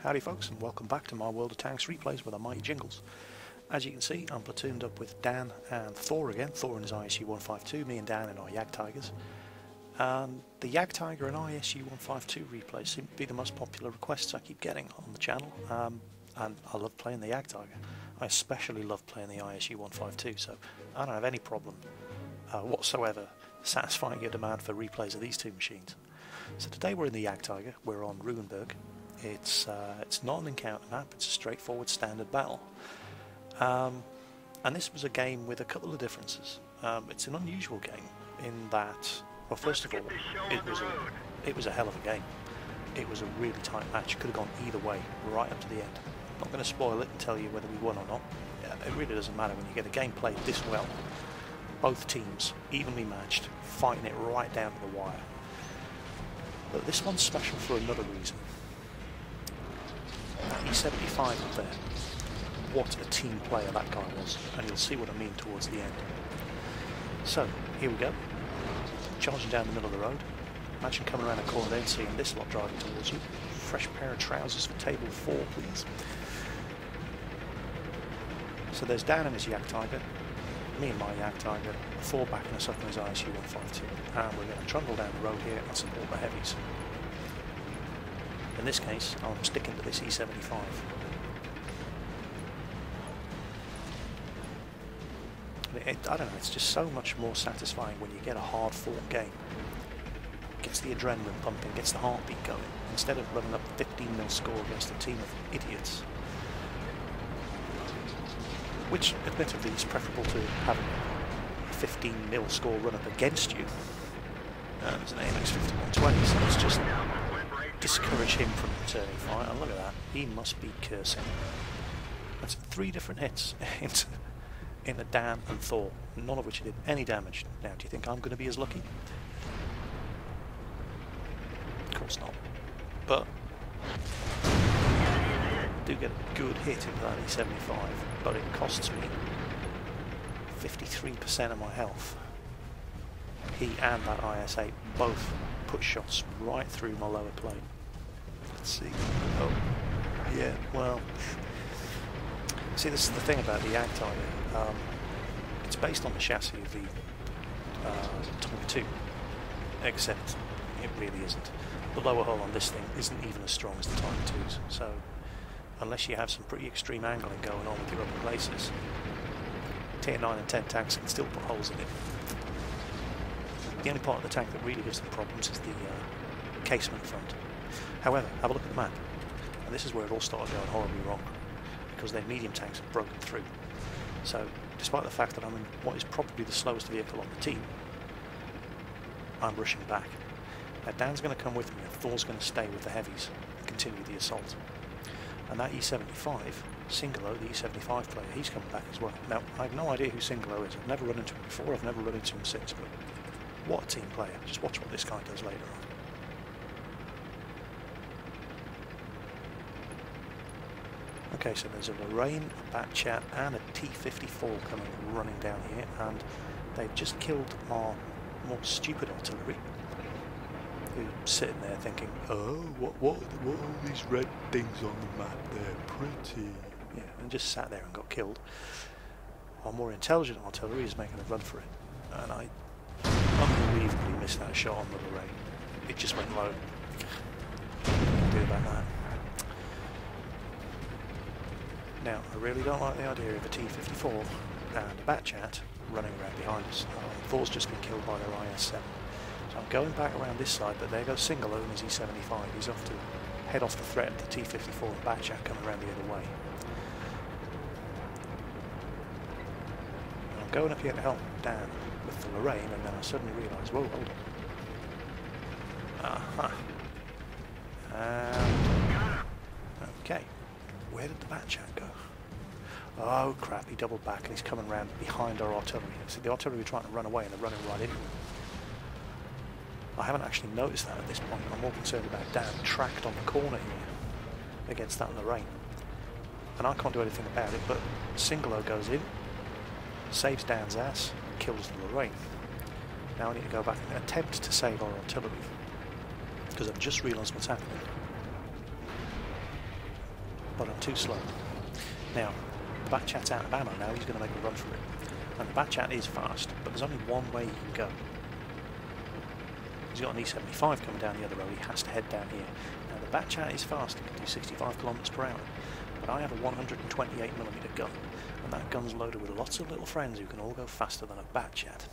Howdy folks, and welcome back to my World of Tanks replays with the mighty Jingles. As you can see, I'm platooned up with Dan and Thor again. Thor in his ISU 152, me and Dan in our Jagdtigers. The Jagdtiger and ISU 152 replays seem to be the most popular requests I keep getting on the channel, and I love playing the Jagdtiger. I especially love playing the ISU 152, so I don't have any problem whatsoever satisfying your demand for replays of these two machines. So today we're in the Jagdtiger, we're on Ruinberg. It's not an encounter map, it's a straightforward standard battle. And this was a game with a couple of differences. It's an unusual game in that, well, first of all, it was a hell of a game. It was a really tight match, could have gone either way, right up to the end. I'm not going to spoil it and tell you whether we won or not. It really doesn't matter when you get a game played this well. Both teams, evenly matched, fighting it right down to the wire. But this one's special for another reason. E75 up there, what a team player that guy was, and you'll see what I mean towards the end. So, here we go, charging down the middle of the road. Imagine coming around a corner there and seeing this lot driving towards you. Fresh pair of trousers for table 4, please. So there's Dan and his Jagdtiger, me and my Jagdtiger, Thor backing us up in his ISU 152, and we're going to trundle down the road here and support the heavies. In this case, I'm sticking to this E75. I don't know, it's just so much more satisfying when you get a hard-fought game. Gets the adrenaline pumping, gets the heartbeat going, instead of running up 15-0 score against a team of idiots. Which, admittedly, is preferable to having a 15-0 score run up against you. There's an AMX 5120, so it's just discourage him from returning fire, and look at that, he must be cursing. That's 3 different hits into Dan and Thor, none of which did any damage. Now, do you think I'm going to be as lucky? Of course not. But I do get a good hit into that E75, but it costs me 53% of my health. He and that IS-8 both put shots right through my lower plate. Let's see. Oh, yeah, well. See, this is the thing about the Jagdtiger. It's based on the chassis of the Tonga 2, except it really isn't. The lower hull on this thing isn't even as strong as the Tonga 2's, so unless you have some pretty extreme angling going on with your upper places, Tier 9 and 10 tanks can still put holes in it. The only part of the tank that really gives them problems is the casement front. However, have a look at the map, and this is where it all started going horribly wrong, because their medium tanks have broken through. So, despite the fact that I'm in what is probably the slowest vehicle on the team, I'm rushing back. Now Dan's going to come with me, and Thor's going to stay with the heavies and continue the assault. And that E75, Singolo, the E75 player, he's coming back as well. Now, I have no idea who Singolo is. I've never run into him before, I've never run into him since, but what a team player. Just watch what this guy does later on. Okay, so there's a Lorraine, a Batchat and a T-54 coming running down here, and they've just killed our more stupid artillery, who's sitting there thinking, oh, what are all these red things on the map? They're pretty. Yeah, and just sat there and got killed. Our more intelligent artillery is making a run for it, and I unbelievably missed that shot on the Lorraine. It just went low. What can I do about that? Now, I really don't like the idea of a T-54 and a Batchat running around behind us. Thor's just been killed by their IS-7. So I'm going back around this side, but there goes Singolo in his E75. He's off to head off the threat of the T-54 and Batchat coming around the other way. And I'm going up here to help Dan with the Lorraine, and then I suddenly realise, whoa, hold on. Okay. Where did the Batchat go? Oh crap, he doubled back and he's coming round behind our artillery. See, the artillery are trying to run away and they're running right into him. I haven't actually noticed that at this point. I'm more concerned about Dan tracked on the corner here against that Lorraine. And I can't do anything about it, but Singolo goes in, saves Dan's ass, kills the Lorraine. Now I need to go back and attempt to save our artillery, because I've just realised what's happening. but I'm too slow. Now, the Batchat's out of ammo now, he's going to make a run for it. And the Batchat is fast, but there's only one way he can go. He's got an E75 coming down the other road, he has to head down here. Now the Batchat is fast, it can do 65 kilometers per hour, but I have a 128mm gun, and that gun's loaded with lots of little friends who can all go faster than a Batchat.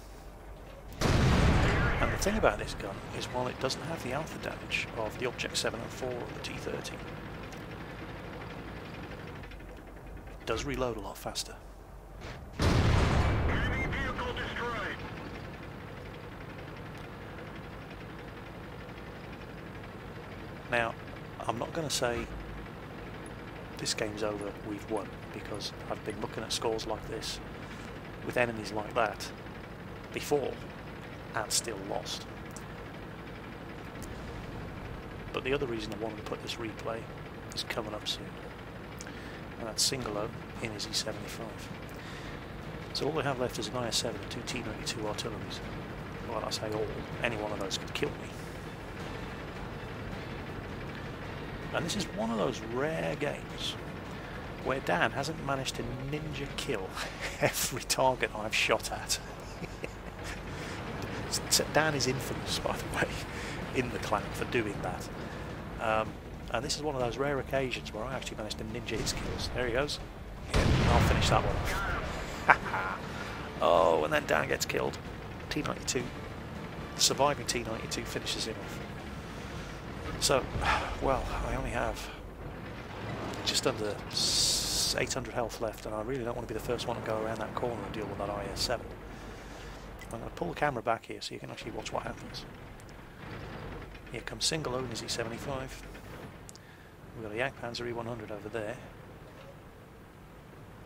And the thing about this gun is while it doesn't have the alpha damage of the Object 704 or the T30, it does reload a lot faster. Enemy vehicle destroyed. Now, I'm not going to say this game's over, we've won, because I've been looking at scores like this with enemies like that before and still lost. But the other reason I wanted to put this replay is coming up soon, and that's Singolo in his E75. So all we have left is an IS-7 and two T-92 artilleries. Well, I say all, any one of those could kill me. And this is one of those rare games where Dan hasn't managed to ninja kill every target I've shot at. Dan is infamous, by the way, in the clan for doing that. And this is one of those rare occasions where I actually managed to ninja his kills. There he goes. Yeah, I'll finish that one off. Oh, and then Dan gets killed. T-92, the surviving T-92 finishes him off. So, well, I only have just under 800 health left, and I really don't want to be the first one to go around that corner and deal with that IS-7. I'm going to pull the camera back here so you can actually watch what happens. Here comes Singolo in his E75. We've got a Jagdtiger E100 over there.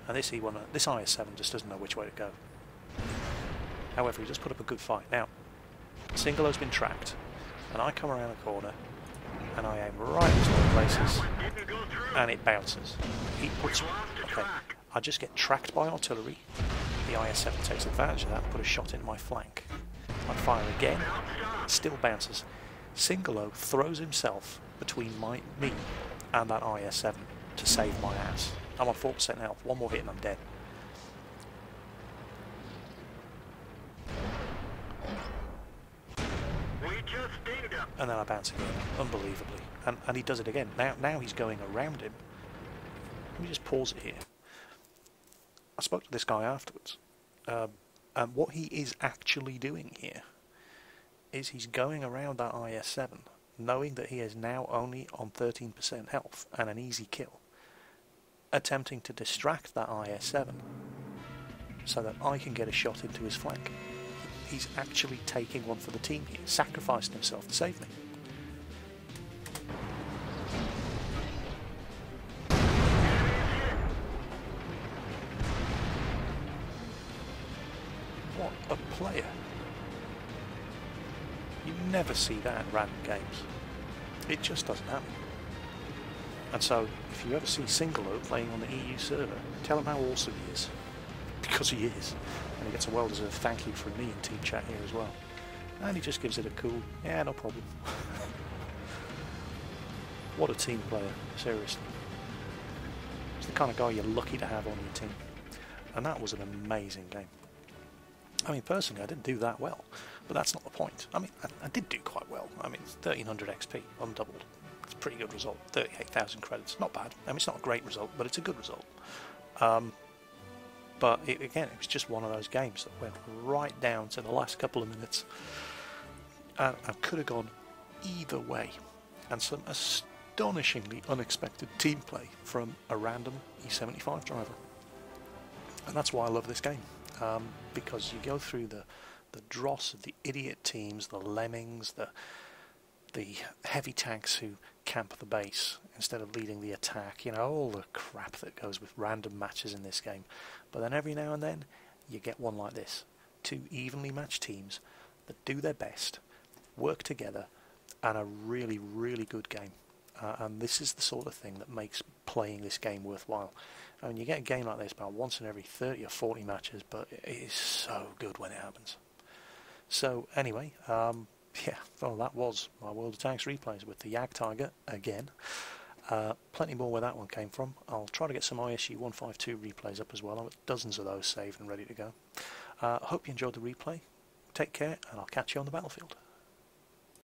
And this IS-7 just doesn't know which way to go. However, he just put up a good fight. Now, Singolo's been tracked, and I come around the corner, and I aim right in small places, and it bounces. He puts... Okay, I just get tracked by artillery. The IS-7 takes advantage of that and put a shot in my flank. I fire again, it still bounces. Singolo throws himself between me and that IS-7 to save my ass. I'm on 4% health, one more hit and I'm dead. And then I bounce again, unbelievably. And he does it again. Now he's going around him. Let me just pause it here. I spoke to this guy afterwards. And what he is actually doing here is he's going around that IS-7, knowing that he is now only on 13% health and an easy kill, attempting to distract that IS-7 so that I can get a shot into his flank. He's actually taking one for the team here, sacrificing himself to save me. What a player. You never see that in random games. It just doesn't happen. And so, if you ever see Singolo playing on the EU server, tell him how awesome he is. Because he is. And he gets a well-deserved thank you from me in team chat here as well. And he just gives it a cool, yeah, no problem. What a team player, seriously. He's the kind of guy you're lucky to have on your team. And that was an amazing game. I mean, personally, I didn't do that well, but that's not the point. I mean, I did do quite well. I mean, 1300 XP, undoubled. It's a pretty good result. 38,000 credits, not bad. I mean, it's not a great result, but it's a good result. But again, it was just one of those games that went right down to the last couple of minutes. And I could have gone either way. And some astonishingly unexpected team play from a random E75 driver. And that's why I love this game. Because you go through the dross of the idiot teams, the lemmings, the heavy tanks who camp the base instead of leading the attack, you know, all the crap that goes with random matches in this game. But then every now and then you get one like this. Two evenly matched teams that do their best, work together, and a really, really good game. And this is the sort of thing that makes playing this game worthwhile. I mean, you get a game like this about once in every 30 or 40 matches, but it is so good when it happens. So anyway, yeah, well, that was my World of Tanks replays with the Jagdtiger again. Plenty more where that one came from. I'll try to get some ISU 152 replays up as well. I've got dozens of those saved and ready to go. I hope you enjoyed the replay. Take care, and I'll catch you on the battlefield.